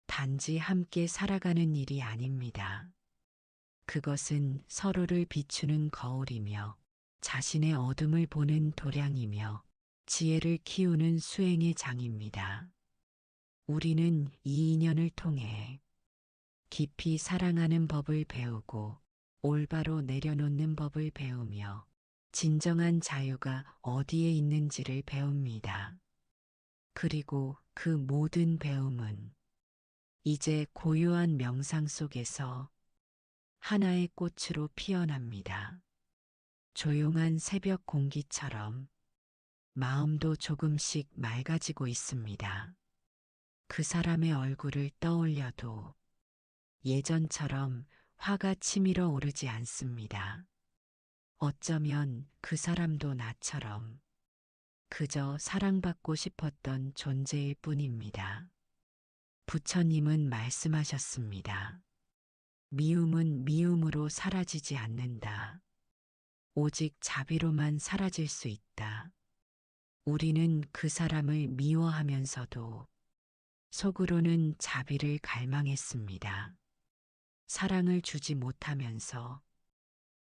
단지 함께 살아가는 일이 아닙니다. 그것은 서로를 비추는 거울이며 자신의 어둠을 보는 도량이며 지혜를 키우는 수행의 장입니다. 우리는 이 인연을 통해 깊이 사랑하는 법을 배우고 올바로 내려놓는 법을 배우며 진정한 자유가 어디에 있는지를 배웁니다. 그리고 그 모든 배움은 이제 고요한 명상 속에서 하나의 꽃으로 피어납니다. 조용한 새벽 공기처럼 마음도 조금씩 맑아지고 있습니다. 그 사람의 얼굴을 떠올려도 예전처럼 화가 치밀어 오르지 않습니다. 어쩌면 그 사람도 나처럼 그저 사랑받고 싶었던 존재일 뿐입니다. 부처님은 말씀하셨습니다. 미움은 미움으로 사라지지 않는다. 오직 자비로만 사라질 수 있다. 우리는 그 사람을 미워하면서도 속으로는 자비를 갈망했습니다. 사랑을 주지 못하면서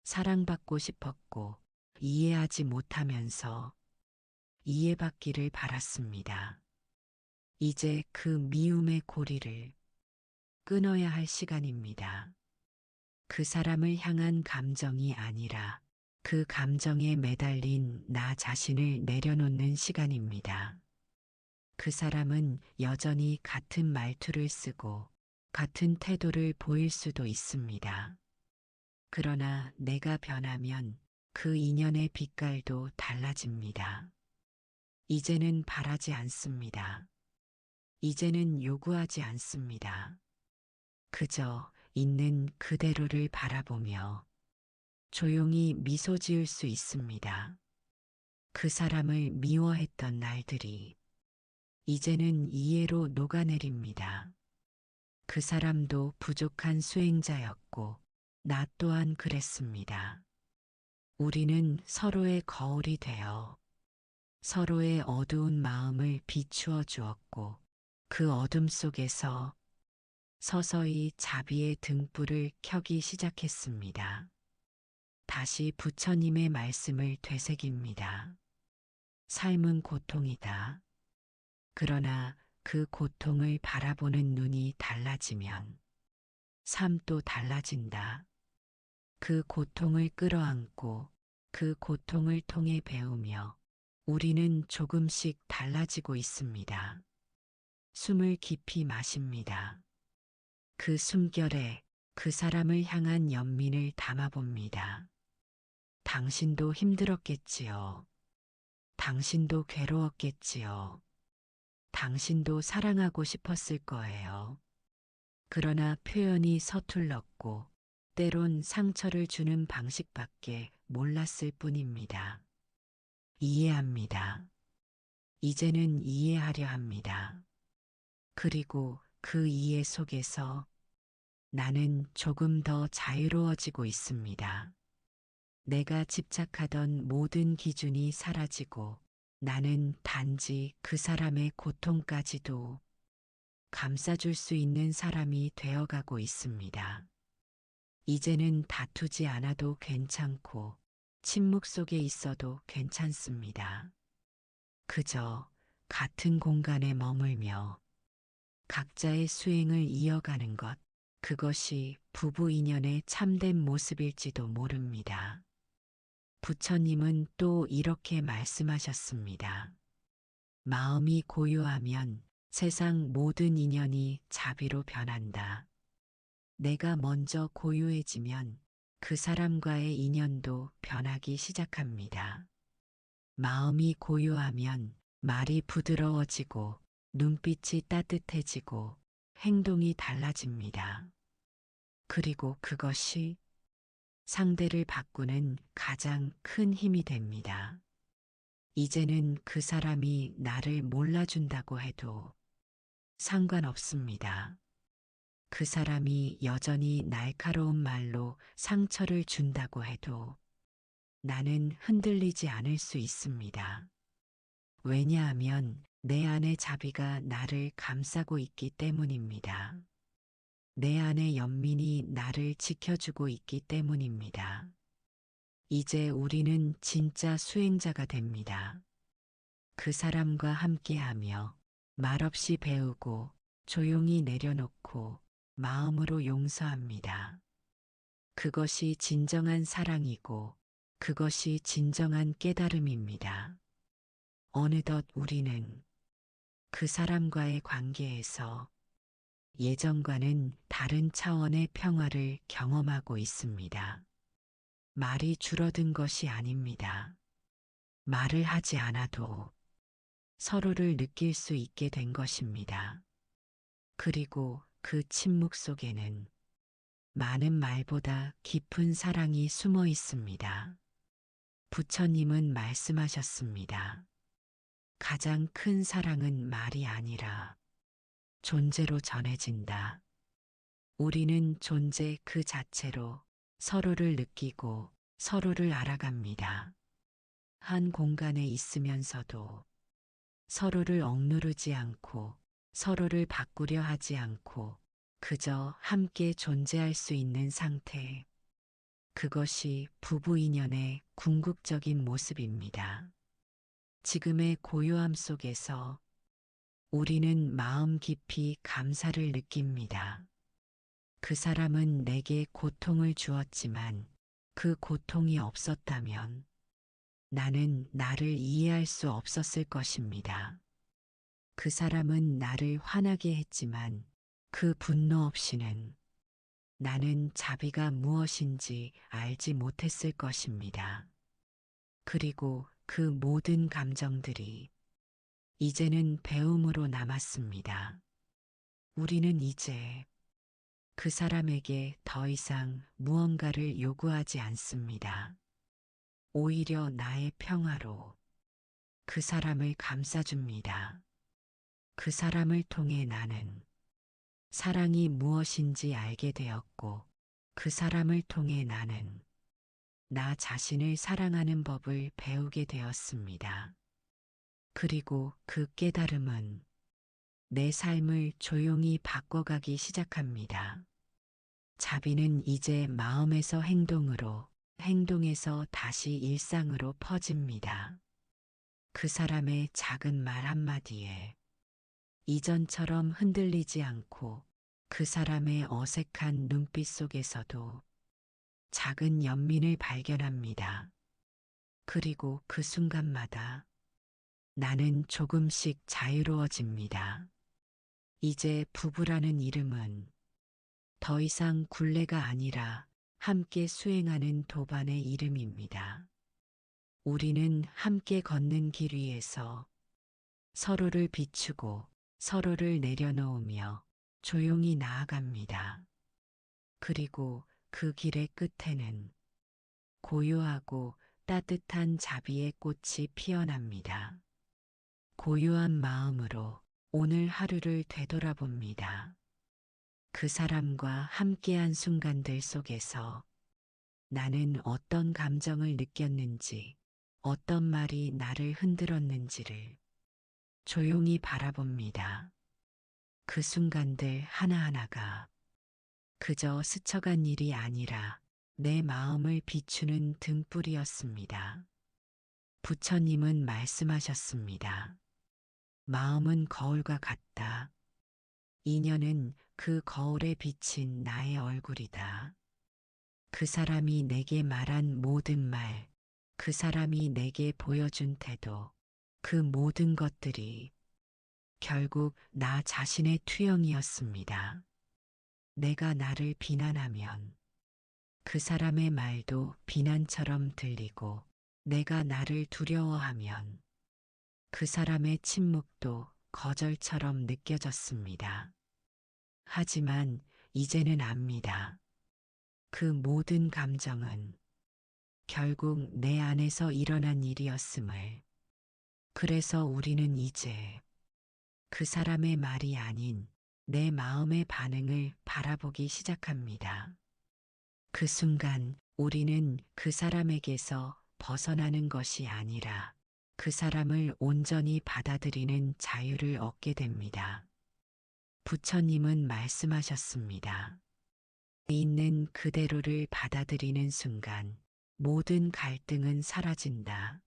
사랑받고 싶었고 이해하지 못하면서 이해받기를 바랐습니다. 이제 그 미움의 고리를 끊어야 할 시간입니다. 그 사람을 향한 감정이 아니라 그 감정에 매달린 나 자신을 내려놓는 시간입니다. 그 사람은 여전히 같은 말투를 쓰고 같은 태도를 보일 수도 있습니다. 그러나 내가 변하면 그 인연의 빛깔도 달라집니다. 이제는 바라지 않습니다. 이제는 요구하지 않습니다. 그저 있는 그대로를 바라보며 조용히 미소 지을 수 있습니다. 그 사람을 미워했던 날들이 이제는 이해로 녹아내립니다. 그 사람도 부족한 수행자였고 나 또한 그랬습니다. 우리는 서로의 거울이 되어 서로의 어두운 마음을 비추어 주었고 그 어둠 속에서 서서히 자비의 등불을 켜기 시작했습니다. 다시 부처님의 말씀을 되새깁니다. 삶은 고통이다. 그러나 그 고통을 바라보는 눈이 달라지면 삶도 달라진다. 그 고통을 끌어안고 그 고통을 통해 배우며 우리는 조금씩 달라지고 있습니다. 숨을 깊이 마십니다. 그 숨결에 그 사람을 향한 연민을 담아봅니다. 당신도 힘들었겠지요. 당신도 괴로웠겠지요. 당신도 사랑하고 싶었을 거예요. 그러나 표현이 서툴렀고 때론 상처를 주는 방식밖에 몰랐을 뿐입니다. 이해합니다. 이제는 이해하려 합니다. 그리고 그 이해 속에서 나는 조금 더 자유로워지고 있습니다. 내가 집착하던 모든 기준이 사라지고 나는 단지 그 사람의 고통까지도 감싸줄 수 있는 사람이 되어가고 있습니다. 이제는 다투지 않아도 괜찮고 침묵 속에 있어도 괜찮습니다. 그저 같은 공간에 머물며 각자의 수행을 이어가는 것, 그것이 부부 인연의 참된 모습일지도 모릅니다. 부처님은 또 이렇게 말씀하셨습니다. 마음이 고요하면 세상 모든 인연이 자비로 변한다. 내가 먼저 고요해지면 그 사람과의 인연도 변하기 시작합니다. 마음이 고요하면 말이 부드러워지고 눈빛이 따뜻해지고 행동이 달라집니다. 그리고 그것이 상대를 바꾸는 가장 큰 힘이 됩니다. 이제는 그 사람이 나를 몰라준다고 해도 상관없습니다. 그 사람이 여전히 날카로운 말로 상처를 준다고 해도 나는 흔들리지 않을 수 있습니다. 왜냐하면 내 안의 자비가 나를 감싸고 있기 때문입니다. 내 안의 연민이 나를 지켜주고 있기 때문입니다. 이제 우리는 진짜 수행자가 됩니다. 그 사람과 함께하며 말없이 배우고 조용히 내려놓고 마음으로 용서합니다. 그것이 진정한 사랑이고 그것이 진정한 깨달음입니다. 어느덧 우리는 그 사람과의 관계에서 예전과는 다른 차원의 평화를 경험하고 있습니다. 말이 줄어든 것이 아닙니다. 말을 하지 않아도 서로를 느낄 수 있게 된 것입니다. 그리고 그 침묵 속에는 많은 말보다 깊은 사랑이 숨어 있습니다. 부처님은 말씀하셨습니다. 가장 큰 사랑은 말이 아니라 존재로 전해진다. 우리는 존재 그 자체로 서로를 느끼고 서로를 알아갑니다. 한 공간에 있으면서도 서로를 억누르지 않고 서로를 바꾸려 하지 않고 그저 함께 존재할 수 있는 상태. 그것이 부부 인연의 궁극적인 모습입니다. 지금의 고요함 속에서 우리는 마음 깊이 감사를 느낍니다. 그 사람은 내게 고통을 주었지만 그 고통이 없었다면 나는 나를 이해할 수 없었을 것입니다. 그 사람은 나를 화나게 했지만 그 분노 없이는 나는 자비가 무엇인지 알지 못했을 것입니다. 그리고 그 모든 감정들이 이제는 배움으로 남았습니다. 우리는 이제 그 사람에게 더 이상 무언가를 요구하지 않습니다. 오히려 나의 평화로 그 사람을 감싸줍니다. 그 사람을 통해 나는 사랑이 무엇인지 알게 되었고, 그 사람을 통해 나는 나 자신을 사랑하는 법을 배우게 되었습니다. 그리고 그 깨달음은 내 삶을 조용히 바꿔가기 시작합니다. 자비는 이제 마음에서 행동으로, 행동에서 다시 일상으로 퍼집니다. 그 사람의 작은 말 한마디에 이전처럼 흔들리지 않고 그 사람의 어색한 눈빛 속에서도 작은 연민을 발견합니다. 그리고 그 순간마다 나는 조금씩 자유로워집니다. 이제 부부라는 이름은 더 이상 굴레가 아니라 함께 수행하는 도반의 이름입니다. 우리는 함께 걷는 길 위에서 서로를 비추고 서로를 내려놓으며 조용히 나아갑니다. 그리고 그 길의 끝에는 고요하고 따뜻한 자비의 꽃이 피어납니다. 고요한 마음으로 오늘 하루를 되돌아봅니다. 그 사람과 함께한 순간들 속에서 나는 어떤 감정을 느꼈는지, 어떤 말이 나를 흔들었는지를 조용히 바라봅니다. 그 순간들 하나하나가 그저 스쳐간 일이 아니라 내 마음을 비추는 등불이었습니다. 부처님은 말씀하셨습니다. 마음은 거울과 같다. 인연은 그 거울에 비친 나의 얼굴이다. 그 사람이 내게 말한 모든 말, 그 사람이 내게 보여준 태도, 그 모든 것들이 결국 나 자신의 투영이었습니다. 내가 나를 비난하면 그 사람의 말도 비난처럼 들리고, 내가 나를 두려워하면 그 사람의 침묵도 거절처럼 느껴졌습니다. 하지만 이제는 압니다. 그 모든 감정은 결국 내 안에서 일어난 일이었음을. 그래서 우리는 이제 그 사람의 말이 아닌 내 마음의 반응을 바라보기 시작합니다. 그 순간 우리는 그 사람에게서 벗어나는 것이 아니라 그 사람을 온전히 받아들이는 자유를 얻게 됩니다. 부처님은 말씀하셨습니다. 있는 그대로를 받아들이는 순간 모든 갈등은 사라진다.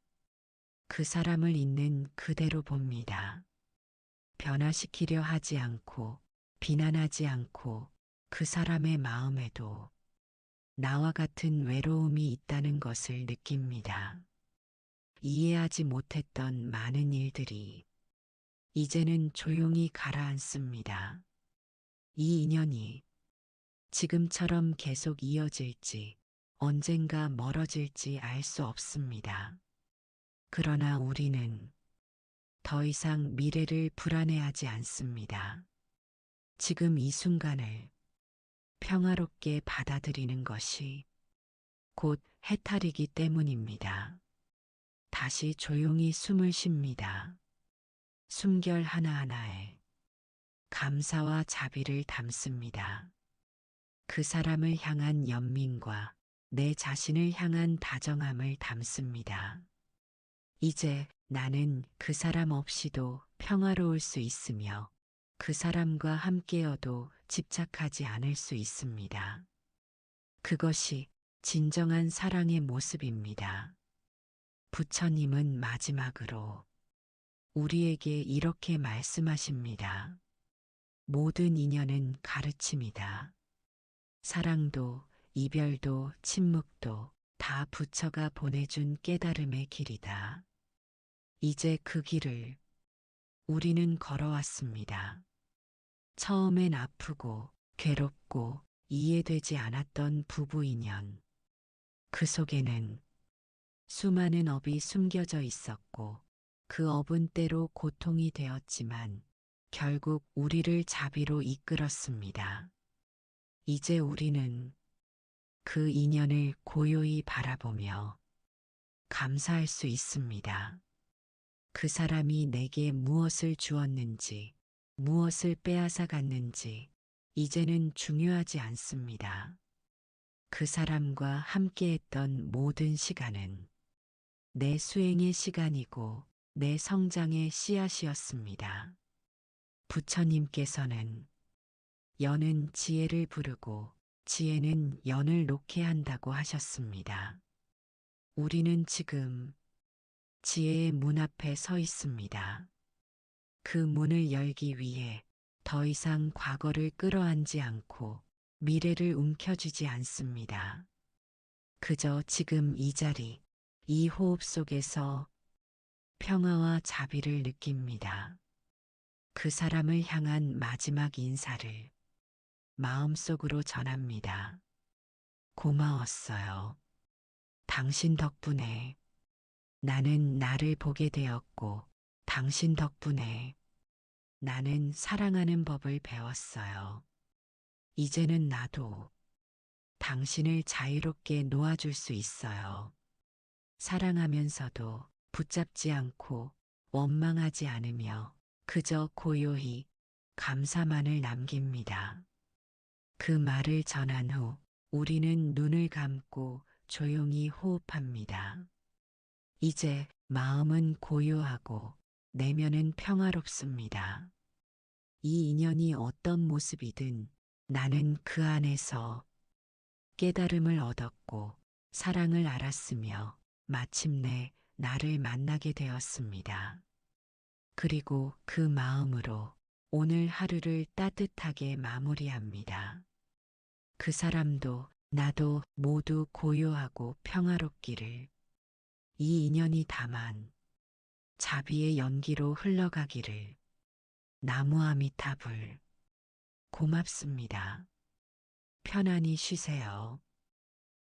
그 사람을 있는 그대로 봅니다. 변화시키려 하지 않고 비난하지 않고 그 사람의 마음에도 나와 같은 외로움이 있다는 것을 느낍니다. 이해하지 못했던 많은 일들이 이제는 조용히 가라앉습니다. 이 인연이 지금처럼 계속 이어질지 언젠가 멀어질지 알 수 없습니다. 그러나 우리는 더 이상 미래를 불안해하지 않습니다. 지금 이 순간을 평화롭게 받아들이는 것이 곧 해탈이기 때문입니다. 다시 조용히 숨을 쉽니다. 숨결 하나하나에 감사와 자비를 담습니다. 그 사람을 향한 연민과 내 자신을 향한 다정함을 담습니다. 이제 나는 그 사람 없이도 평화로울 수 있으며 그 사람과 함께여도 집착하지 않을 수 있습니다. 그것이 진정한 사랑의 모습입니다. 부처님은 마지막으로 우리에게 이렇게 말씀하십니다. 모든 인연은 가르침이다. 사랑도, 이별도, 침묵도 다 부처가 보내준 깨달음의 길이다. 이제 그 길을 우리는 걸어왔습니다. 처음엔 아프고 괴롭고 이해되지 않았던 부부 인연. 그 속에는 수많은 업이 숨겨져 있었고 그 업은 때로 고통이 되었지만 결국 우리를 자비로 이끌었습니다. 이제 우리는 그 인연을 고요히 바라보며 감사할 수 있습니다. 그 사람이 내게 무엇을 주었는지, 무엇을 빼앗아 갔는지, 이제는 중요하지 않습니다. 그 사람과 함께했던 모든 시간은 내 수행의 시간이고 내 성장의 씨앗이었습니다. 부처님께서는 연은 지혜를 부르고 지혜는 연을 놓게 한다고 하셨습니다. 우리는 지금 지혜의 문 앞에 서 있습니다. 그 문을 열기 위해 더 이상 과거를 끌어안지 않고 미래를 움켜쥐지 않습니다. 그저 지금 이 자리, 이 호흡 속에서 평화와 자비를 느낍니다. 그 사람을 향한 마지막 인사를 마음속으로 전합니다. 고마웠어요. 당신 덕분에 나는 나를 보게 되었고, 당신 덕분에 나는 사랑하는 법을 배웠어요. 이제는 나도 당신을 자유롭게 놓아줄 수 있어요. 사랑하면서도 붙잡지 않고 원망하지 않으며 그저 고요히 감사만을 남깁니다. 그 말을 전한 후 우리는 눈을 감고 조용히 호흡합니다. 이제 마음은 고요하고 내면은 평화롭습니다. 이 인연이 어떤 모습이든 나는 그 안에서 깨달음을 얻었고 사랑을 알았으며 마침내 나를 만나게 되었습니다. 그리고 그 마음으로 오늘 하루를 따뜻하게 마무리합니다. 그 사람도 나도 모두 고요하고 평화롭기를, 이 인연이 다만 자비의 연기로 흘러가기를. 나무아미타불. 고맙습니다. 편안히 쉬세요.